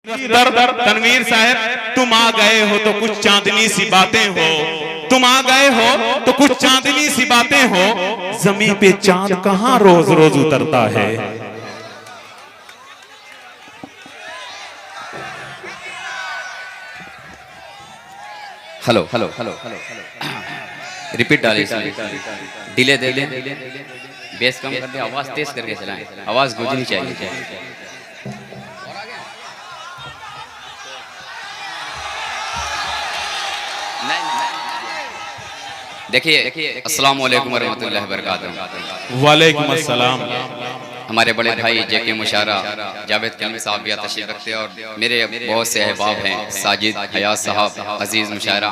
तनवीर साहब, तुम आ गए हो तो कुछ चांदनी सी बातें हो, तुम आ गए हो तो कुछ चांदनी सी बातें हो, जमीन पे चांद कहां रोज रोज उतरता है। हेलो हेलो हेलो रिपीट डालिए, डिले दे दें, बेस कम कर दे, आवाज तेज करके चलाएं, आवाज गूंजनी चाहिए। देखिए, अस्सलाम वालेकुम रहमतुल्लाहि व बरकातहू। वालेकुम अस्सलाम। हमारे बड़े भाई जेके मुशारा जावेद कलमी साहब भी तशरीफ रखते हैं और मेरे बहुत से अहबाब हैं, साजिद हयात साहब, अजीज मुशारा।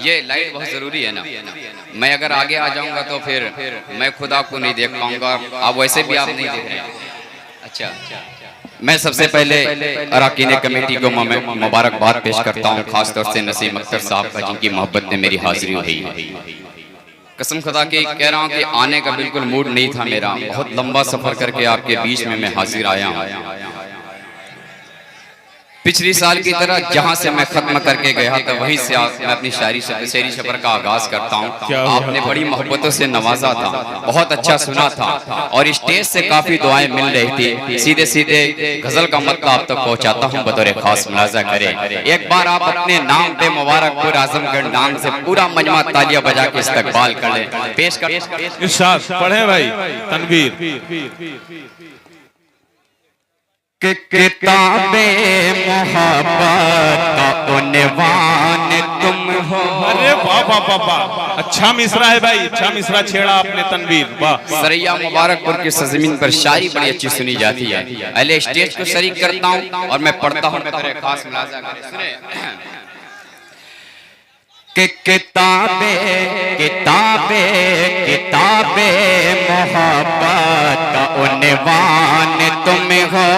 ये लाइट बहुत ज़रूरी है ना, मैं अगर आगे आ जाऊंगा तो फिर मैं खुद आपको नहीं देख पाऊंगा, आप वैसे भी आप नहीं देख रहे हैं। अच्छा, मैं सबसे पहले अरकान कमेटी को मुबारकबाद पेश करता हूँ, खासतौर से नसीम अख्तर साहब का, जिनकी मोहब्बत में मेरी हाजिरी हुई। कसम खुदा की कह रहा हूँ कि आने का बिल्कुल मूड नहीं था मेरा, बहुत लंबा सफर करके आपके बीच में मैं हाजिर आया हूँ। पिछली साल की तरह जहाँ से मैं खत्म करके गया था वहीं से मैं अपनी शेरी सफर का आगाज करता हूँ। आपने बड़ी मोहब्बतों से नवाजा था, बहुत अच्छा सुना था और स्टेज से काफी दुआएं मिल रही थी। सीधे सीधे गजल का मतलब आप तक पहुँचाता हूँ, बतौर खास मुलाजा करें। एक बार आप अपने नाम पे मुबारकपुर आजमगढ़ नाम से पूरा मजमा तालियां बजा के इस्तकबाल कर लें। पेश कर इरशाद पढ़े भाई तनवीर। किताबे मोहब्बत का उन्वान तुम हो। अरे वाह वाह वाह वाह, अच्छा मिसरा है भाई, अच्छा मिसरा छेड़ा आपने तनवीर, वाह। सरैया मुबारकपुर की सरजमीन पर शायरी बड़ी अच्छी सुनी जाती है। पहले स्टेज को शरीक करता हूँ और मैं पढ़ता हूँ, खास मुलाजा करें, सुने। कि किताबे किताबे किताबे मोहब्बत का उन्वान तुम हो,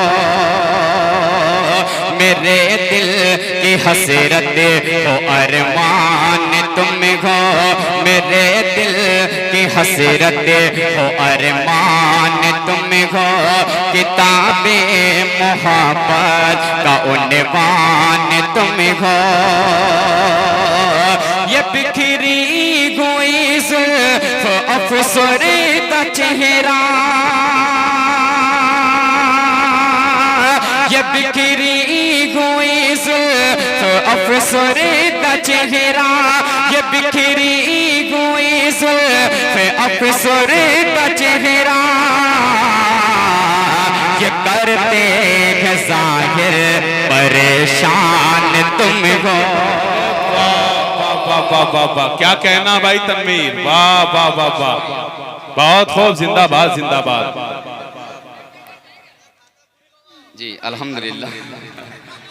मेरे दिल की हसरत हो अरमान तुम हो, मेरे दिल की हसरत हो अरमान तुम हो। किताबे मोहब्बत का उन्वान तुम हो, ये बिखरी हुई जुल्फ अफसरदा चेहरा, ये बिखरी हुई जुल्फ अफसरदा चेहरा, ये बिखरी हुई जुल्फ अफसरदा चेहरा, ये करते हैं जाहिर परेशान तुम हो। वाह वाह वाह, क्या कहना भाई तनवीर, वाह वाह वाह वाह, बहुत खूब, जिंदाबाद जिंदाबाद जी। अल्हम्दुलिल्लाह,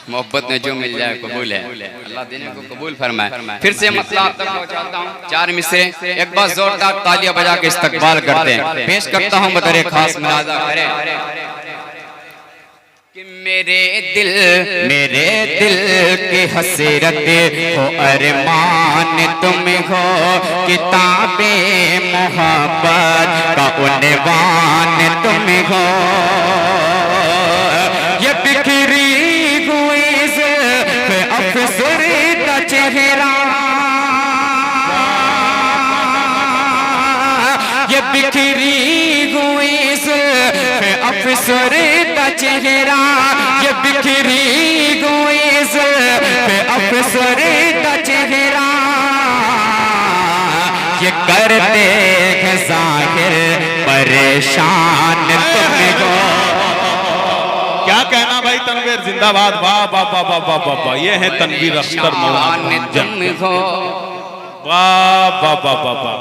मोहब्बत में जो मिल जाए कबूल है, अल्लाह देने को कबूल फरमाए। फिर से मतलब आप तक पहुंचाता हूं, चार मिसरे एक बार जोरदार तालियां बजा के इस्तकबाल करते हैं। पेश करता हूं बतौर खास मुलाजा करें कि मेरे दिल की हसरत हो अरमान तुम हो, किताबे मोहब्बत का उन्वान तुम हो, ये बिखरी हुई जुल्फ अफसरदा चेहरा, ये बिखरी हुई जुल्फ अफसरदा चेहरा, ये बिखरी हुई जुल्फ अफसरदा चेहरा, ये करते हैं जाहिर परेशान तुम हो। क्या कहना भाई तनवीर, जिंदाबाद, वाह वाह वाह वाह वाह वाह वाह, ये है तनवीर अख्तर मौलाना, वाह वाह वाह वाह वाह।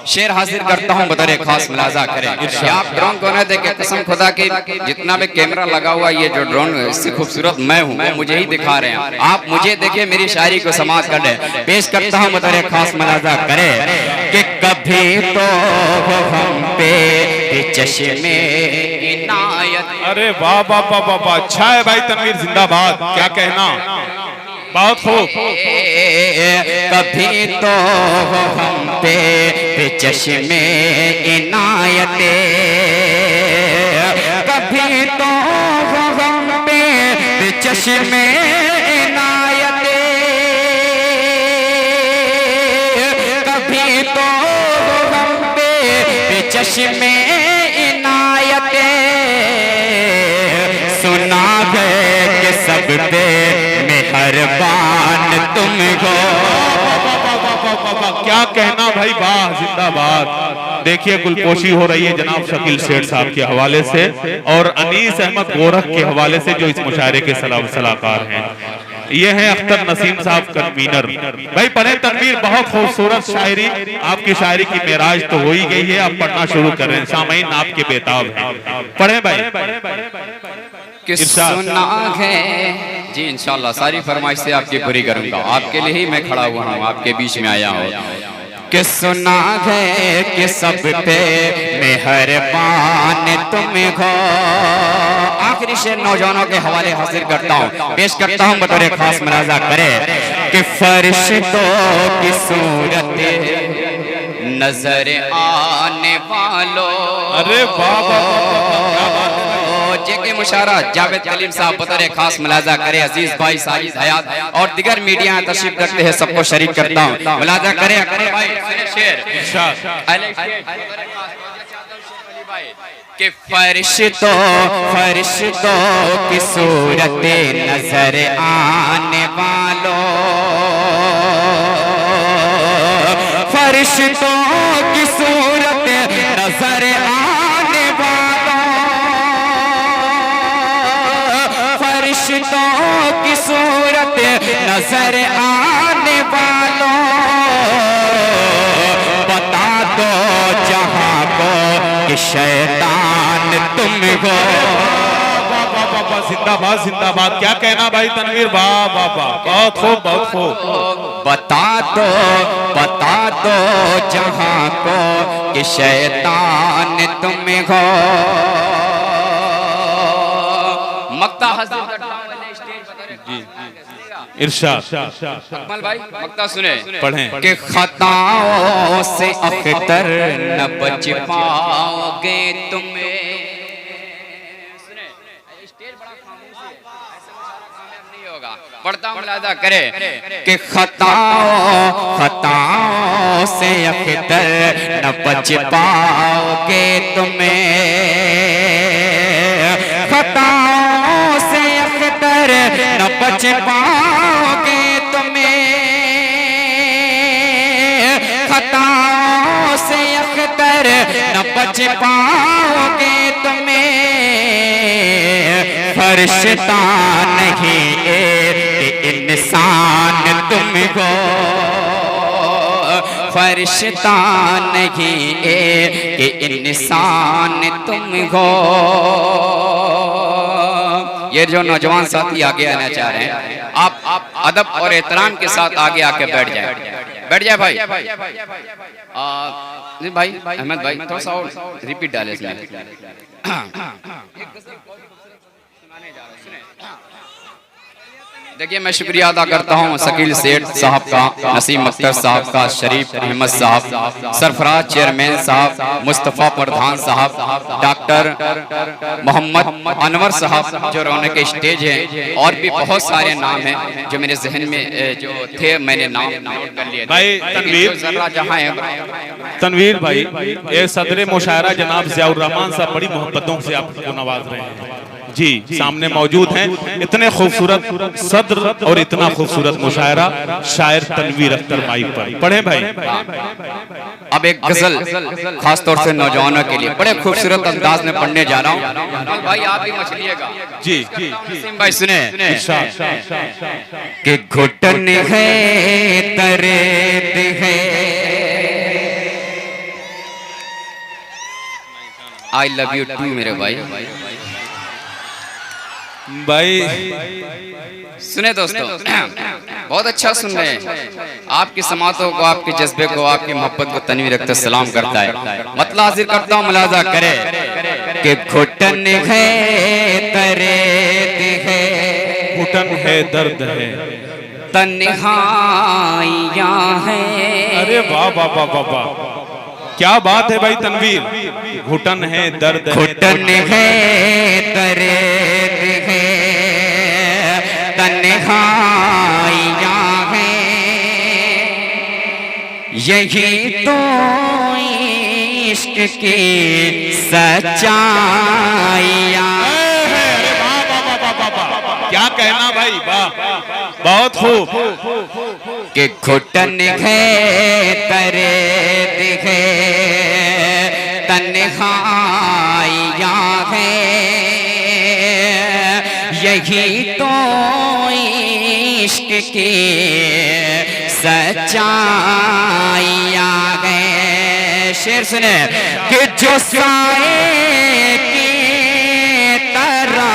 शेर हाजिर करता हूँ बतौर खास मुलाजा करें। आप ड्रोन को न देखे, कसम खुदा की जितना भी कैमरा लगा हुआ ये जो ड्रोन इससे खूबसूरत मैं हूँ, वो मुझे ही दिखा रहे हैं। आप मुझे देखे, मेरी शायरी को समाज कर ले। पेश करता हूँ बतौर खास मुलाजा करें कि कभी तो हम पे चश्मे इनायत। अरे वाह वाह वाह वाह वाह, अच्छा है भाई तनवीर, जिंदाबाद, क्या कहना, बहुत खूब। कभी तो हम पे चश्मे इनायत, कभी तो हम पे चश्मे इनायत कभी तो हम पे चश्मे इनायत सुना है कि सब पे मेहरबान तुम हो। क्या कहना भाई, वाह जिंदाबाद। देखिए गुलपोशी हो रही है जनाब शकील सेठ साहब के हवाले से और अनीस अहमद गोरख के हवाले से जो इस मुशायरे के सलाहकार हैं। ये हैं अख्तर नसीम साहब कन्वीनर। भाई पढ़े तनवीर, बहुत खूबसूरत शायरी। आपकी शायरी की मेराज तो हो ही गई है, आप पढ़ना शुरू करें। सामईन आपके बेताब हैं, पढ़े भाई। कि सुना है जी, इंशाल्लाह सारी फरमाइश से आपकी पूरी करूंगा। आपके लिए ही मैं खड़ा हुआ हूँ, आपके बीच में आया हूँ। कि सुना है कि सब पे मेहरबान तुम हो। आखिरी शेर नौजवानों के हवाले हासिल करता हूँ, पेश करता हूँ बतौर खास मनाजा करे कि फरिश्तों की सूरत नजर आने वालों। अरे वाह, जेके मुशारा जावेद कलीम साहब बतौर खास मुलाजा करे। अजीज भाई साजिद हयात और दिगर मीडिया तशरीफ रखते हैं, सबको शरीक करता हूँ। मुलाजा करे भाई शेर कि फरिश्तों की सूरत नजर आने वालों, फरिश्तों की सूरत नजर आने वालों, फरिश्तों की सूरत नजर आने वालों, बता दो जहां को कि शैतान तुम हो। जिंदाबाद जिंदाबाद। क्या कहना भाई तनवीर, वाह वाह वाह, बहुत खूब बहुत खूब। बता दो जहां को कि शैतान तुम हो। मक्ता हासिल करता हूं इरशाद। अकमल भाई मक्ता सुने, पढ़ें। कि खताओं से अख्तर न बच पाओगे तुम्हें। पढ़ता हूँ मुलाजा करे कि खताओं से अख्तर न बच पाओगे तुम्हें, खताओं से अख्तर न बच पाओगे तुम्हें, खताओं से अख्तर न बच पाओगे तुम्हें। फरिश्ता नहीं इंसान तुम हो, फरिश्ता नहीं कि इंसान तुम हो। ये जो नौजवान साथी आगे आना चाह रहे हैं, आप अदब और एहतराम के साथ आगे आके बैठ जाए। बैठ जाए भाई। भाई अहमद भाई थोड़ा सा और रिपीट डाले इसमें। देखिए मैं शुक्रिया अदा करता हूँ शकील सेठ साहब का, नसीम अख्तर साहब का, शरीफ अहमद साहब, सरफराज चेयरमैन साहब, मुस्तफ़ा प्रधान साहब, डॉक्टर मोहम्मद अनवर साहब जो रौनक स्टेज है, और भी बहुत सारे नाम हैं जो मेरे जहन में जो थे, मैंने नाम नोट कर लिए। भाई तनवीर भाई, ये सदर मुशायरा जनाब ज़ियाउर रहमान साहब बड़ी मोहब्बतों से आपको नवाज रहे हैं जी, सामने मौजूद हैं। इतने खूबसूरत सदर और इतना खूबसूरत मुशायरा शायर तनवीर अख्तर माइक पर पढ़े भाई। अब एक गजल खास तौर से नौजवानों के लिए बड़े खूबसूरत अंदाज में पढ़ने जा रहा हूँ। भाई आप भी मछलिएगा जी। भाई सुने कि घुटन है तरेत है, आई लव यू टू मेरे भाई। भाई सुने दोस्तों, बहुत अच्छा सुन रहे हैं। आपकी समातों को, आपके जज्बे को, आपकी मोहब्बत को तनवीर अख्तर सलाम करता है। मतलब हाजिर करता हूँ, मुलाजा करे कि घुटन है तरेत है, घुटन है दर्द है, तन्हाइयां हैं। अरे वाह वाह वाह वाह वाह, क्या बात है भाई तनवीर। घुटन है दर्द है, घुटन है तरेत है, यही तो इश्क की सच्चाइयाँ। क्या कहना भाई, वाह, बहुत खूब। कि घुटन है तरे दिखे तन्हाइयाँ है, यही तो इश्क की सच्चाइयाँ है। शेर सुने कि जो साए की तरह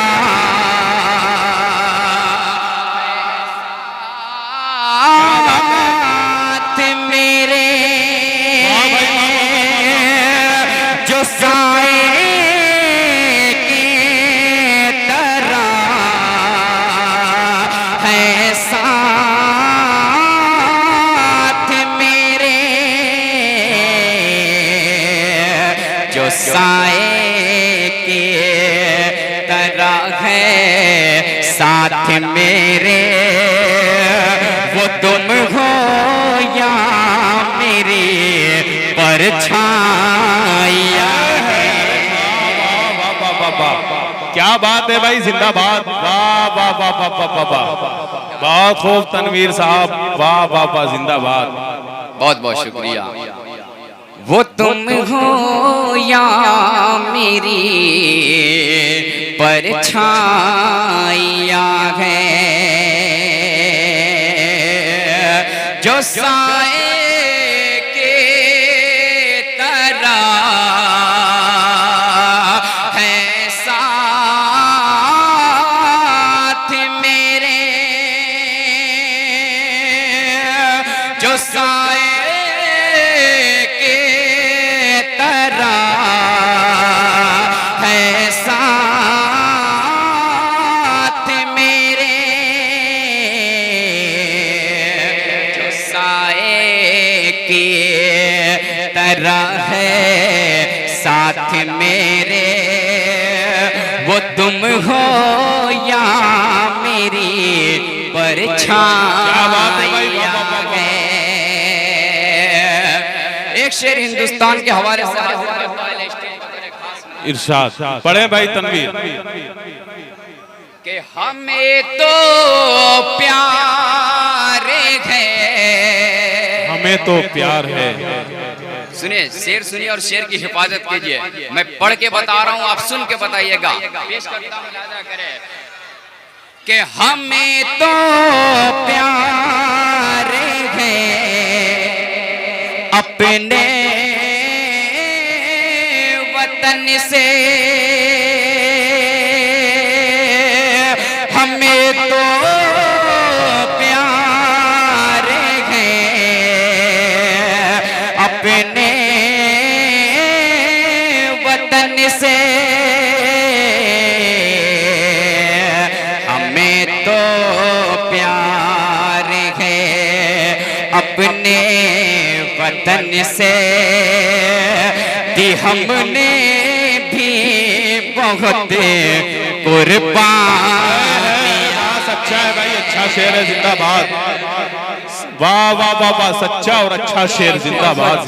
साए के तरह है साथ मेरे, वो तुम हो या मेरी परछाइयाँ है। क्या बात है भाई, जिंदाबाद, वाह वाह वाह वाह वाह वाह, बहुत खूब तनवीर साहब, वाह वाह वाह, जिंदाबाद। बहुत बहुत शुक्रिया। वो तुम हो या मेरी परछाइयाँ है, जो साए के तरह है साथ मेरे, जो साए है साथ मेरे, वो तुम हो या मेरी परछाइयाँ है। एक शेर हिंदुस्तान के हवाले से इरशाद पढ़े भाई तनवीर। कि हमें तो प्यार है, हमें तो प्यार है। सुनिए, शेर सुनिए और शेर की हिफाजत कीजिए। मैं पढ़ के बता रहा हूँ, आप सुन के बताइएगा। पेश करता हूं, मुलाजा करें। कि हमें तो प्यार है अपने वतन से, हमें तो प्यार है अपने वतन से, हमें तो प्यार है अपने वतन से, दी हमने भी बहुत कुर्बानियां। सच्चा है भाई, अच्छा शेर है, जिंदाबाद। वाह वाह वाह वाह, सच्चा और अच्छा शेर, जिंदाबाद।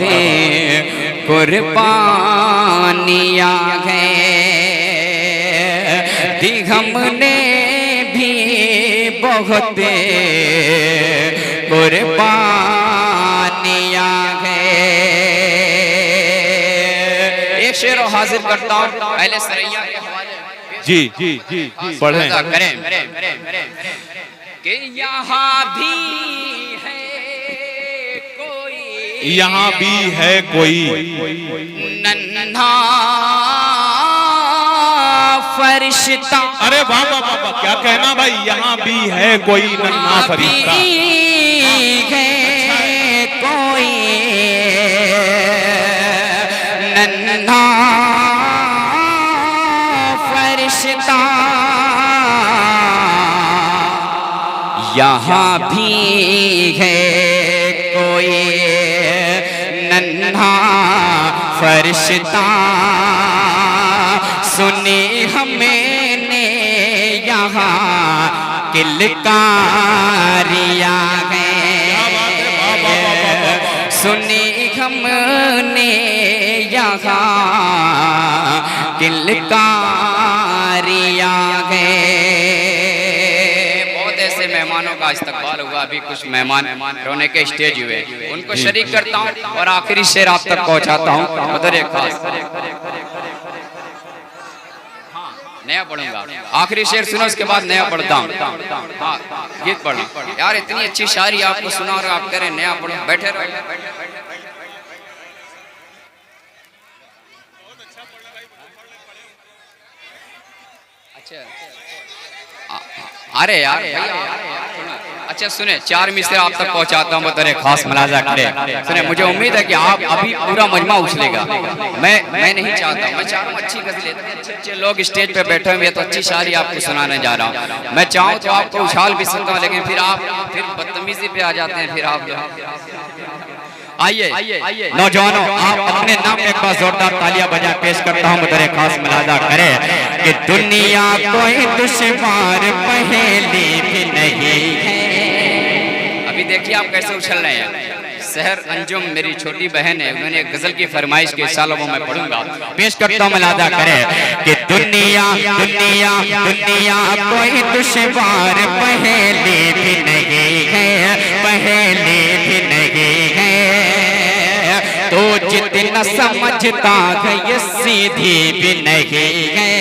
कुर्बानियां हैं दी हमने भी बहुत कुर्बानियां हैं। एक शेर हाजिर करता हूँ पहले सरैया के हवाले। जी जी जी पढ़ें। करें कि यहाँ भी यहाँ भी है कोई नन्हा फरिश्ता। अरे वाह वाह वाह वाह, क्या कहना भाई, यहाँ भी है कोई नन्हा फरिश्ता, है कोई नन्हा फरिश्ता, यहाँ भी है कोई नन्हा फरिश्ता, सुनी हमने यहाँ किलकारियाँ हैं, सुनी यहाँ किलकारियाँ गए। बहुत ऐसे मेहमानों का इस्तकबाल हुआ, अभी कुछ मेहमान रोने के स्टेज हुए, उनको शरीक करता हूँ और आखिरी शेर आप तक पहुँचाता हूँ। उधर एक खास नया पढ़ूंगा, आखिरी शेर सुनो, उसके बाद नया पढ़ता हूँ। हाँ, गीत पढ़ना यार, इतनी अच्छी शायरी आपको सुना और आप कह रहे नया पढ़ो, बैठे रहो। अच्छा अरे यार अच्छा सुने, चार मिसरे आप तक पहुंचाता हूँ, बतौर खास मुलाजा करें। सुने, मुझे उम्मीद है कि आप अभी पूरा मजमा उछलेगा। मैं नहीं चाहता, मैं चाह रहा हूँ अच्छी गजलें, अच्छे लोग स्टेज पे बैठे हुए, तो अच्छी शायरी आपको सुनाने जा रहा हूँ। मैं चाहूँ तो आपको उछाल भी सकता हूँ, लेकिन फिर आप बदतमीजी पे आ जाते हैं। फिर आप आइए नौजवानों, आप अपने नाम में एक बार जोरदार तालियां बजा पेश करता हूँ, बतौर खास मुलाजा करें कि दुनिया कोई दुश्वार पहेली भी नहीं है। अभी देखिए आप कैसे उछल रहे हैं। सहर अंजुम मेरी छोटी बहन है, उन्होंने एक गजल की फरमाइश की, सालों में मैं पढ़ूंगा, पेश करता हूँ, मुलाजा करें कि दुनिया दुनिया दुनिया कोई दुश्वार पहेली भी नहीं है, पहेली भी नहीं है। तो जितना समझता है ये सीधी भी नहीं है।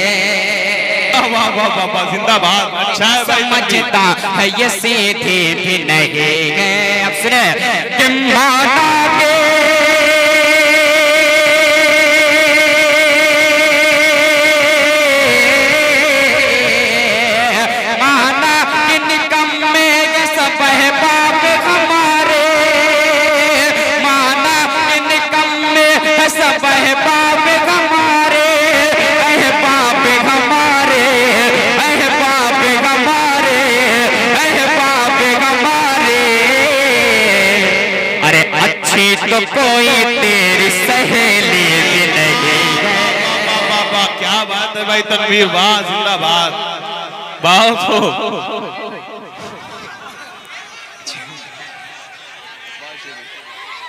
वाह वाह वाह वाह, जिंदाबाद, अच्छा है भाई। समझता है ये सीधी भी नहीं है। अब सुने कि माना के माना कि निकम्मे ये सब है बाप हमारे, माना कि निकम्मे है सब है बाप हमारे, है बाप हमारे, है बाप हमारे, है बाप हमारे। अरे अच्छी तो कोई तेरी सहेली भी नहीं है। वाह वाह वाह, क्या बात है भाई तनवीर, वाह जिंदाबाद, बहुत हो।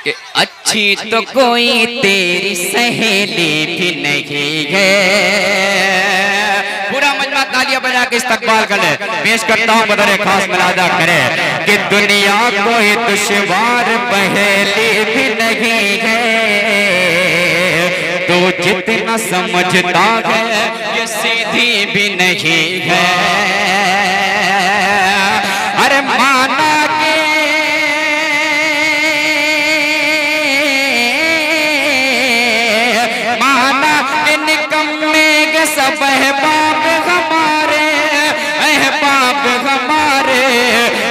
कि अच्छी तो कोई तेरी सहेली भी नहीं है। पूरा मजमा तालियां बजा के इस्तकबाल कर ले, पेश करता हूँ, बतौर खास मुलाजा करे कि दुनिया कोई दुश्वार पहेली भी नहीं है। तो जितना समझता है ये सीधी भी नहीं है। अरे माना के माना के निकम्मे के सब है बाप हमारे, है बाप हमारे,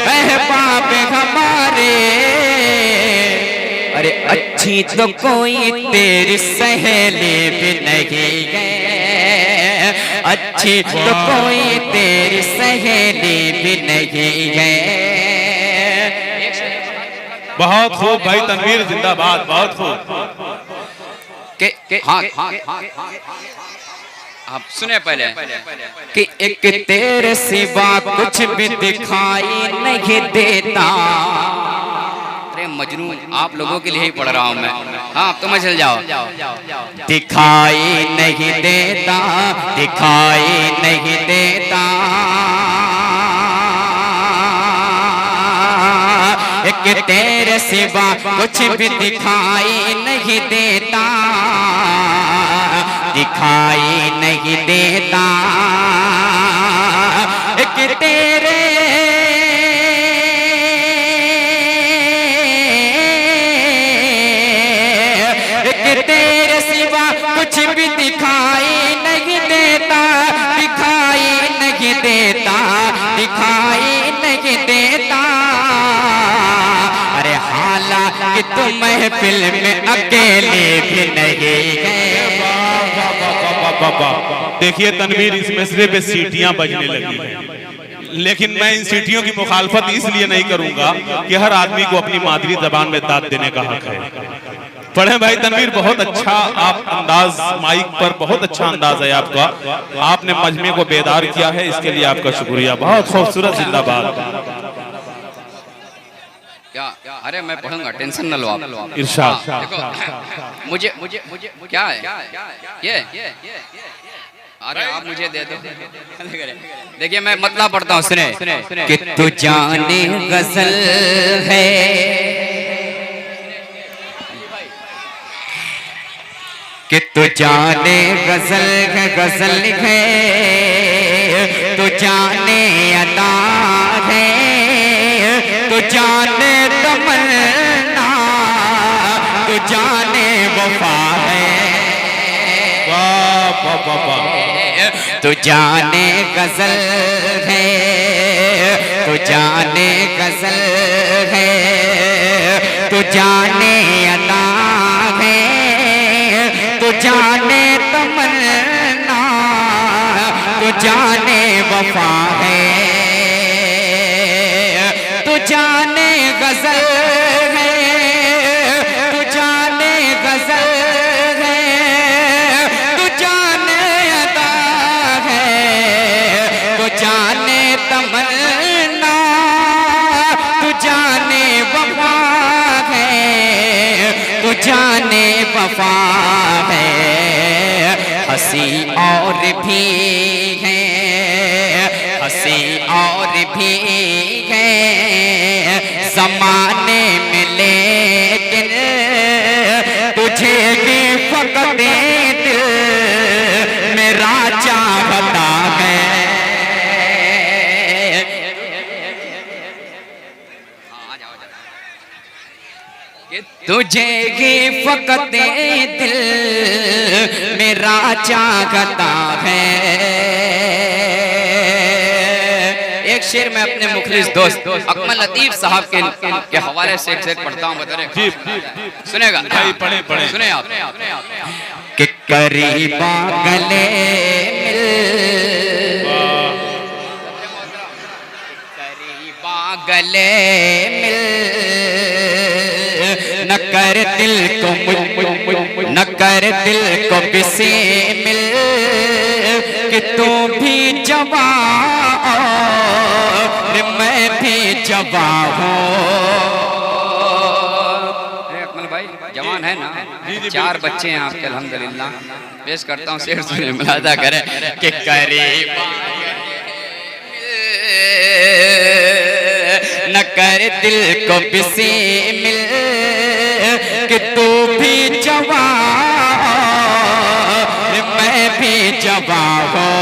है बाप हमारे। अरे अच्छी तो कोई तेरी सहेली भी नहीं है, अच्छी तो कोई तेरी सहेली भी नहीं है। बहुत खूब भाई तनवीर, जिंदाबाद, बहुत खूब। हाँ आप सुने पहले कि एक तेरे सिवा कुछ भी दिखाई नहीं देता। अरे मजनू, आप लोगों के लिए ही पढ़ रहा हूँ मैं। हाँ अब तो मैं चल जाओ। दिखाई नहीं देता, दिखाई नहीं देता, एक तेरे सिवा कुछ भी दिखाई नहीं देता, दिखाई नहीं देता। एक तेरे सिवा कुछ भी दिखाई नहीं देता, दिखाई नहीं देता, दिखाई नहीं देता। अरे हालांकि तुम महफिल में अकेले भी नहीं गए। देखिए तनवीर, इस मिसरे पे सीटियां बजने लगी हैं, लेकिन मैं इन सीटियों की मुखालफत इसलिए नहीं करूंगा कि हर आदमी को अपनी मादरी जबान में दाद देने का हक है। पढ़े भाई तनवीर, बहुत अच्छा आप अंदाज, माइक पर बहुत अच्छा अंदाज है आपका, आपने मजमे को बेदार किया है, इसके लिए आपका शुक्रिया, बहुत खूबसूरत, जिंदाबाद। क्या? अरे मैं पढ़ूंगा, टेंशन न लो आप। इरशाद। हाँ, देखो मुझे मुझे मुझे क्या है ये अरे आप मुझे दे दो। देखिए मैं मतलब पढ़ता हूँ, सुने कि तू जाने गजल है, कि तू जाने गजल है, गजल है, तू जाने अदा है, तू जाने तमन्ना, तू जाने वफा है। वाह वाह वाह वाह। तू जाने गजल है, तू जाने गजल है, तू जाने अदा है, तू जाने तमन्ना, तू जाने वफा है, तू जाने गजल है, तू जाने गजल है, तू जाने अदा है, तू जाने तमन्ना, तू जाने वफा है, तू जाने वफा है। हंसी और भी है, हंसी और भी है ज़माने में, लेकिन तुझे भी फकत दिल मेरा चाहता है। तुझे ही फकत दिल मेरा चाहता है। एक शेर मैं अपने मुखलिस दोस्त अकमल लतीफ साहब के हवाले से एक शेर पढ़ता हूँ, बता रहे सुनेगा भाई? पढ़े पढ़े। सुने आप कि करीबा गले मिल, करीबा गले मिल, न कर दिल को, न कर दिल को बिसे मिल, कि तू भी जवां और मैं भी जवां हूँ। अकमल भाई जवान है ना? 4 बच्चे हैं आपके अल्हम्दुलिल्लाह। पेश करता हूँ शेर, सुने मुलादा करें कि करीब न कर दिल को बिसे मिल, कि तू भी जवां मैं भी जवां हूँ।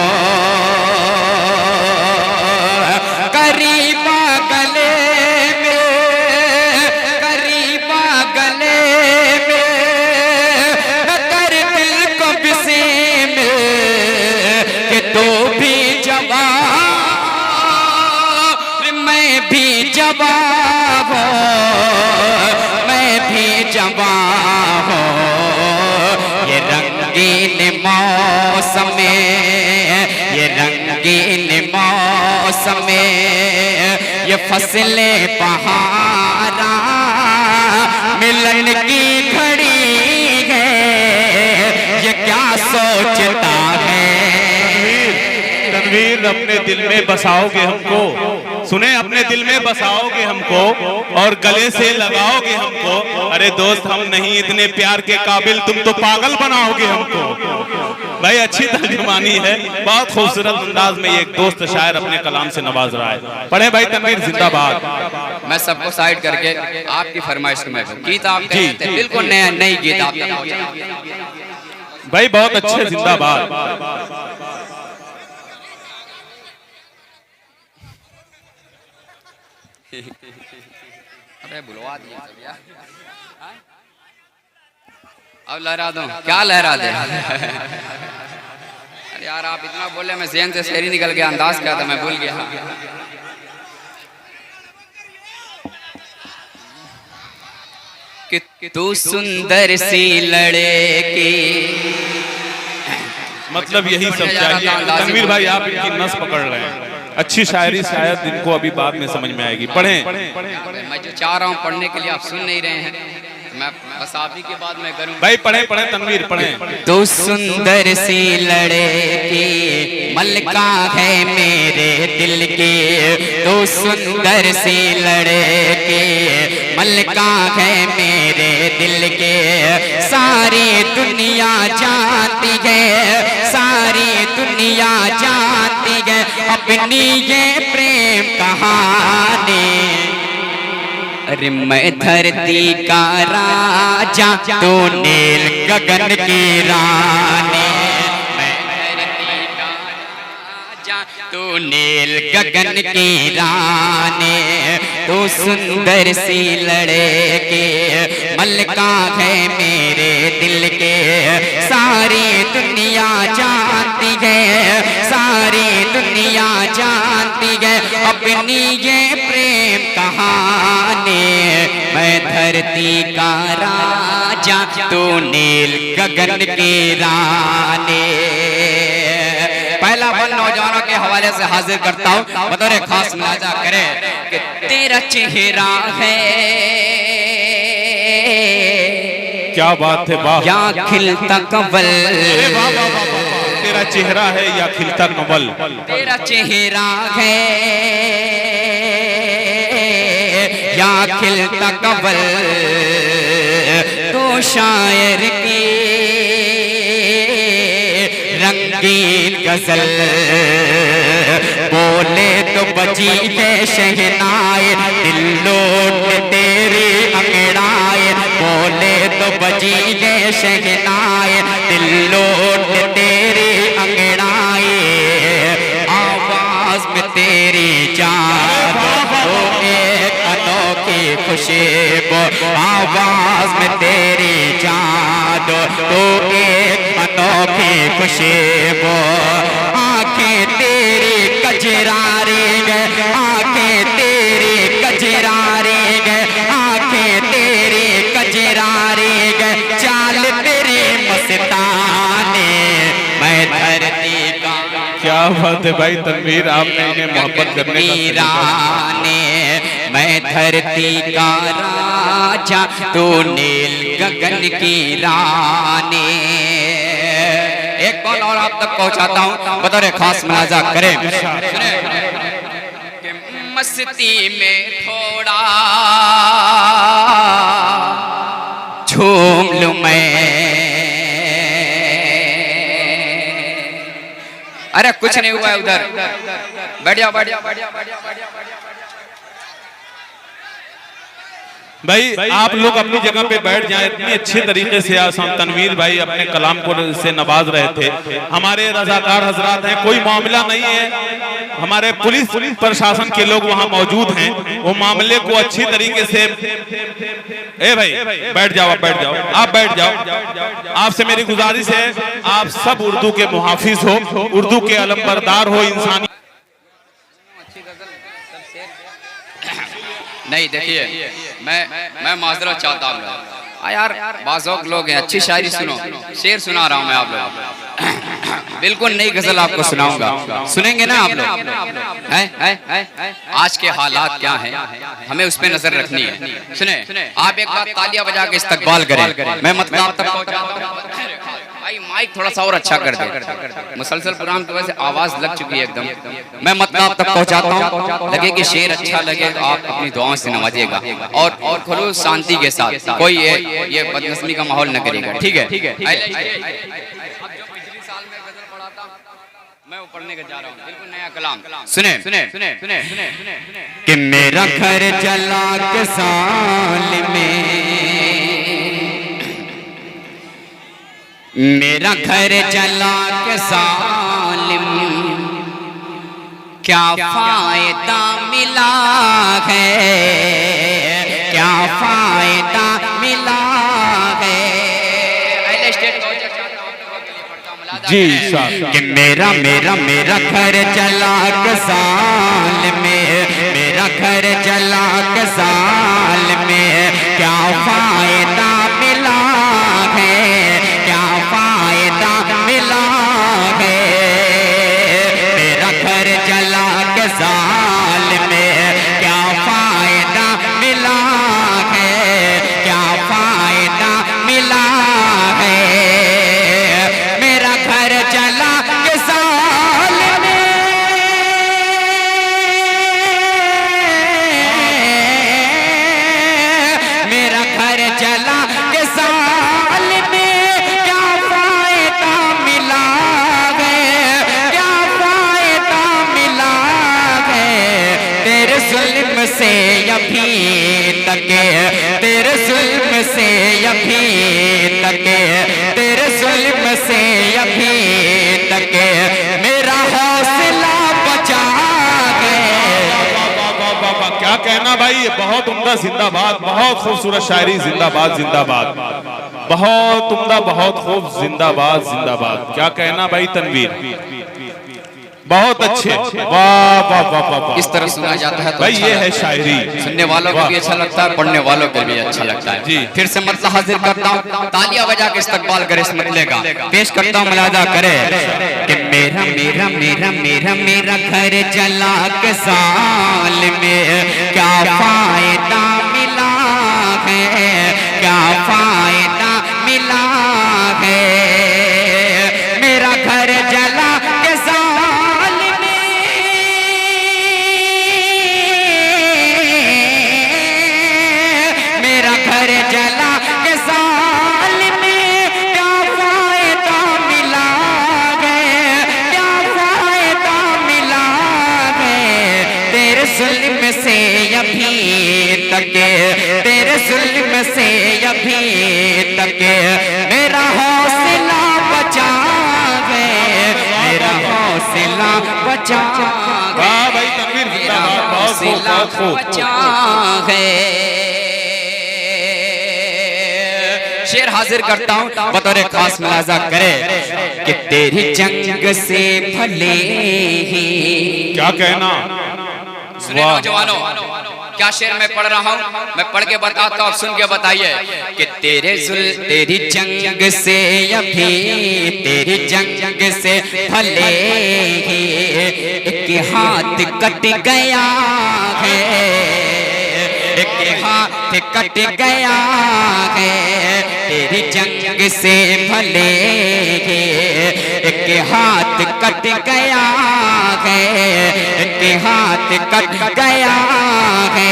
करीबा गले में, करीबा गले में, न कर दिल को बिसे मिल, कि तू भी जवां मैं भी जवां हूँ, मैं भी जवां हूँ। ये रंगीन मौसम में, ये रंगीन मौसम में, ये फसलें बहारा मिलन की घड़ी है, ये क्या सोचता है। तनवीर अपने दिल में बसाओगे हमको, सुने अपने दिल में बसाओगे हमको और गले से लगाओगे हमको। अरे दोस्त हम नहीं इतने प्यार के काबिल, तुम तो पागल बनाओगे हमको। भाई अच्छी तर्जुमानी है, बहुत खूबसूरत अंदाज में एक दोस्त शायर अपने कलाम से नवाज रहा है। पढ़े भाई तनवीर जिंदाबाद। मैं सबको साइड करके आपकी फरमाइश में गीत आप कहते हैं, बिल्कुल नया नई गीत आप भाई बहुत अच्छे, जिंदाबाद। अरे बुलवा दिए सब यार, अब लहरा दो क्या लहरा दे। अरे यार आप इतना बोले, मैं ज़हन से शेर ही निकल गया, अंदाज क्या था मैं भूल गया। कि तू सुंदर सी लड़की, मतलब यही सब चाहिए। तनवीर भाई आप इनकी नस पकड़ रहे हैं। अच्छी शायरी शायद इनको अभी बाद में समझ में आएगी। पढ़ें। मैं जो चाह रहा हूँ पढ़ने के लिए आप सुन नहीं रहे हैं, मैं बस आप ही के बाद मैं करूँ। भाई पढ़े पढ़े तनवीर पढ़े। तू सुंदर सी लड़की मलका है मेरे दिल की, तू सुंदर सी लड़की मलका है मेरे दिल के। सारी दुनिया जानती है, सारी दुनिया जानती है अपनी ये प्रेम कहानी। अरे मैं धरती का राजा, तू नील गगन की रानी। मैं धरती का राजा, तू नील गगन की रानी। तू सुंदर सी लड़की मलका है मेरे दिल के। सारी दुनिया जानती है, सारी दुनिया जानती है अपनी ये प्रेम कहानी। मैं धरती का राजा, तू नील गगन की रानी। पहला बन नौजवानों के हवाले से हाजिर करता हूँ, बतौर खास मुलाजा करे कि तेरा चेहरा है, क्या बात है, वाह। या खिलता कमल, तेरा चेहरा है या खिलता कमल। तेरा चेहरा है या खिलता कमल। तो शायर की रंगीन गजल, बोले तो बजी है शहनाए, दिल लौट तेरी अंगड़ाए। बोले तो बजी है शहनाए, दिल लौट तेरी अंगड़ाए। आवाज में तेरी जान तो एक अनोखी खुशबू, आवाज में तेरी जान तो एक अनोखी खुशबू। आंखें तेरी कजरारी है, आंखें तेरी कजरारी है, आंखें तेरी कजरारी है, चाल तेरी मस्तानी। मैं धरती का, क्या बात है भाई तनवीर, आपने इन्हें मोहब्बत करने का रानी। मैं धरती का राजा, तू नील गगन की रानी। एक कॉल और आप तक पहुंचाता हूं, बतौर खास मुलाजा करें। कि मस्ती में थोड़ा झूम लूं मैं। अरे कुछ नहीं हुआ है उधर, बैठ जाओ बैठ जाओ बैठ जाओ बैठ जाओ। भाई आप लोग अपनी जगह पे बैठ जाएं। इतनी अच्छे तरीके से आज हम तनवीर भाई अपने कलाम को से नवाज रहे थे। हमारे रजाकार हजरात हैं, कोई मामला नहीं है, हमारे पुलिस प्रशासन के लोग वहां मौजूद हैं, वो मामले को अच्छी तरीके से। ए भाई बैठ जाओ, आप बैठ जाओ, आप बैठ जाओ। आपसे मेरी गुजारिश है, आप सब उर्दू के मुहाफिज हो, उर्दू के अलमबरदार हो, इंसानी। नहीं देखिए, मैं माजरत चाहता हूँ यार, बाज़ोक लोग हैं, अच्छी शायरी सुनो, शेर सुना रहा हूँ मैं आप लोग। बिल्कुल नई गजल आपको सुनाऊंगा, सुनेंगे ना आप लोग? आज के हालात क्या हैं, हमें उस पर नजर रखनी है। सुने, आप एक बार तालियां बजा के इस्तकबाल करें। मैं मतलब आप तक भाई माइक थोड़ा सा और अच्छा कर दे, मुसलसल प्रोग्राम की वजह से आवाज लग चुकी है एकदम। मैं मतलब आप तक पहुंचाता हूँ, लगे कि शेर अच्छा लगे तो आप अपनी दुआओं से नवाजिएगा, और खुलूस शांति के साथ, कोई ये बदनस्मी का माहौल न करेगा, ठीक है? मैं पढ़ने के जा रहा हूँ, बिल्कुल नया कलाम। सुने कि मेरा घर जला के साल में, मेरा घर जला के सालिम, क्या फायदा मिला है, क्या फायदा मिला है। जी कि मेरा घर जला के साल में, मेरा घर जला के साल में, क्या फायदा मिला है, क्या फायदा मिला है। मेरा घर जला के साल में, क्या फायदा मिला है, क्या फायदा जुल्म से अभी तक, तेरे जुल्म से अभी तक, तेरे जुल्म से अभी तक मेरा हौसला बचा गए। क्या कहना भाई, ये बहुत उम्दा, जिंदाबाद। बहुत खूबसूरत शायरी, जिंदाबाद जिंदाबाद। बहुत उम्दा, बहुत खूब, जिंदाबाद जिंदाबाद। क्या कहना भाई तनवीर, बहुत अच्छे, वाह वाह वाह वाह। इस तरह सुना जाता है तो भाई अच्छा ये है लगता शायरी, सुनने वालों को भी अच्छा लगता है, पढ़ने वालों को भी अच्छा लगता है जी। फिर से मतलब हाजिर करता हूँ, तालियां बजा के इस्तकबाल करे इस मतले का। पेश करता हूँ, मुलाजा करे कि मेरा मेरा मेरा मेरा मेरा घर जला के साल में क्या फायदा मिला है, क्या फायदा मिला है। मेरा घर जला के साल में, मेरा घर जला के साल में क्या फायदा मिला है, क्या फायदा मिला है। तेरे जुल्म से अभी तक, तेरे जुल्म से अभी तक मेरा हौसला बचा है, मेरा हौसला बचा है, वाह भाई तनवीर मेरा जिंदाबाद। बहुत खूब, हौसला बहुत खूब। बचा है। शेर हाजिर करता हूँ, बतौर खास मुलाजा करे कि तेरी जंग से भले ही। क्या कहना, सुने नौजवानों, क्या शेर मैं पढ़ रहा हूँ, मैं पढ़ के बताता हूँ, सुन के बताइए कि तेरी जंग से अभी, तेरी जंग से भले ही एक हाथ कट गया है, एक हाथ कट गया है। तेरी जंग से भले ही एक हाथ कट गया है, एक हाथ कट गया है।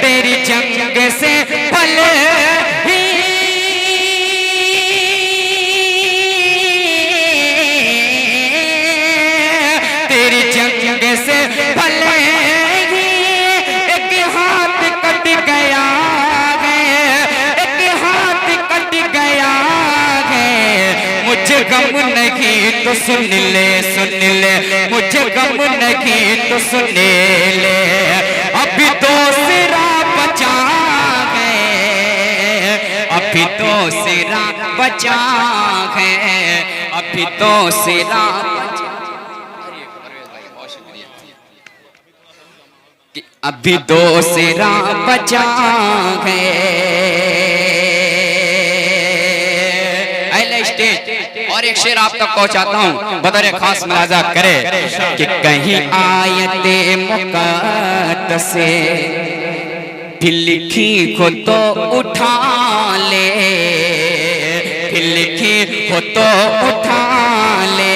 तेरी जंग से भले ही तेरी जंग से भले ही एक हाथ कट गया है, एक हाथ कट गया है। मुझे गम नहीं तो सुन ले, सुन ले, मुझे गम नहीं तो सुन ले, अभी तो सिरा बचा है, अभी तो सिरा बचा है, अभी तो सिरा बचा, अभी तो सिरा बचा है। स्टेज और एक शेर आप तक पहुंचाता हूँ, बतौर खास मुलाजा करे कि कहीं आयते मुक़द्दस से फिर लिखी को तो उठा ले, फिर लिखी को तो उठा ले।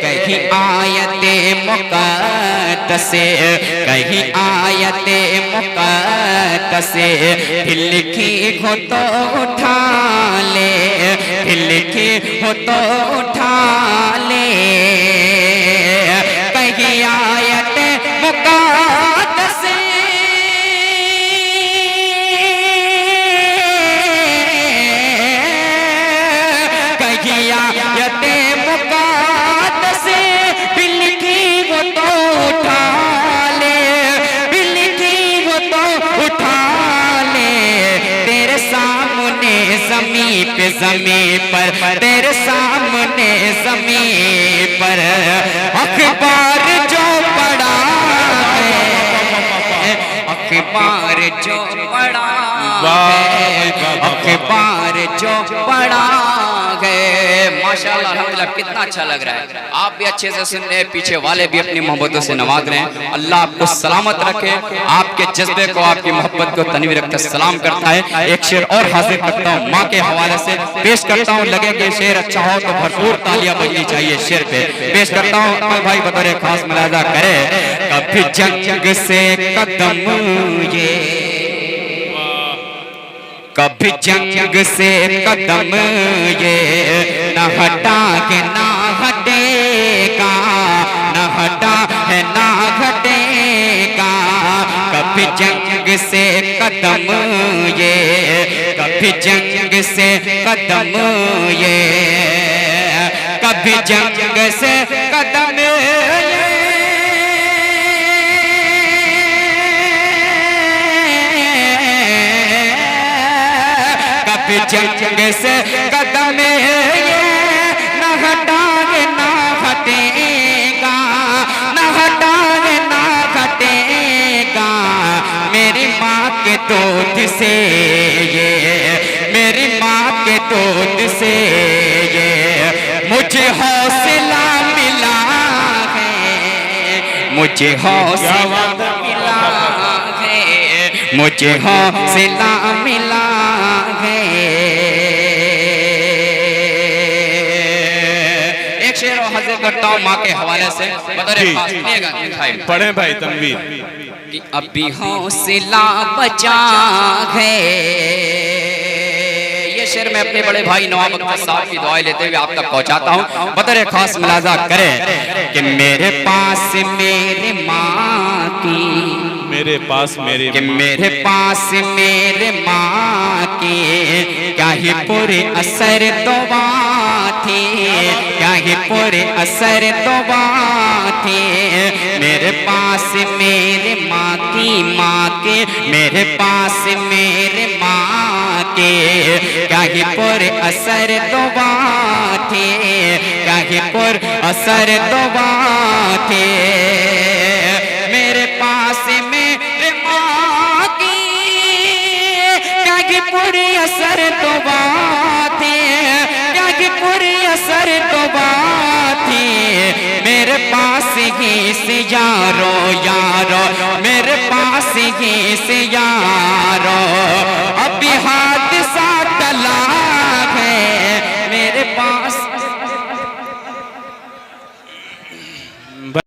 कहीं आयते मुक़द्दस से, कहीं आयते मुक़द्दस से फिर लिखी को तो उठा ले, फिर लिखी हो तो उठा ले। कहीं आयते मुक़द्दस से, कहीं आयते मुक़द्दस से फिर लिखी हो तो उठा ले, फिर लिखी हो तो उठा ले। तेरे सामने ज़मीं पे, ज़मीं पर, तेरे सामने ज़मीं पर अखबार जो पड़ा है, अखबार जो पड़ा है, अखबार जो पड़ा है। माशाअल्लाह अल्हम्दुलिल्लाह, कितना अच्छा लग रहा है। आप भी अच्छे से सुन रहे हैं, पीछे वाले भी अपनी मोहब्बतों से नवाज रहे हैं। अल्लाह आपको सलामत रखे, आपके जज्बे को, आपकी मोहब्बत को तनवीर रखकर सलाम करता है। एक शेर और हाजिर करता हूँ, माँ के हवाले से पेश करता हूँ। लगे कि शेर अच्छा हो तो भरपूर तालियां बजनी चाहिए। शेर पे पेश करता हूँ, अकमल भाई बतौर खास मुलाजा करे। कभी जंग से कदम ये, कभी जंग से कदम ये न हटा के ना हटेगा, न हटा है ना हटेगा। कभी जंग से कदम ये, कभी जंग से कदम ये, कभी जंग से कदम ये, कभी जंग से कदम ये, न हटाए ना हटेगा, न हटाए ना हटेगा, मेरी माँ के दूध से ये, मेरी माँ के दूध से ये मुझे हौसला मिला है, मुझे हौसला मिला है, मुझे हौसला मिला है। एक शेर और हाजिर करता हूँ माँ के हवाले से, पढ़े भाई तनवीर। कि अभी हौसला बचा है, ये शेर मैं अपने बड़े भाई नवाब अख्तर साहब की दुआएं लेते हुए आप तक पहुंचाता हूँ। बतौर खास मुलाजा करें कि मेरे पास मेरे माँ की, मेरे पास मेरे कि मेरे पास मेरे माँ की क्या ही पूरे असर दुआ थी, क्या ही पूरे असर दुआ थी, मेरे पास मेरे माँ की, माँ के मेरे पास मेरे माँ के क्या ही पूरे असर दुआ थी, क्या ही पूरे असर दुआ थे, मेरे पास मेरे माँ की क्या ही पूरे असर दुआ थे, क्या ही पूरे असर दुआ थी, मेरे पास ही से यारो यारो, मेरे पास ही से यारो, अब यहाँ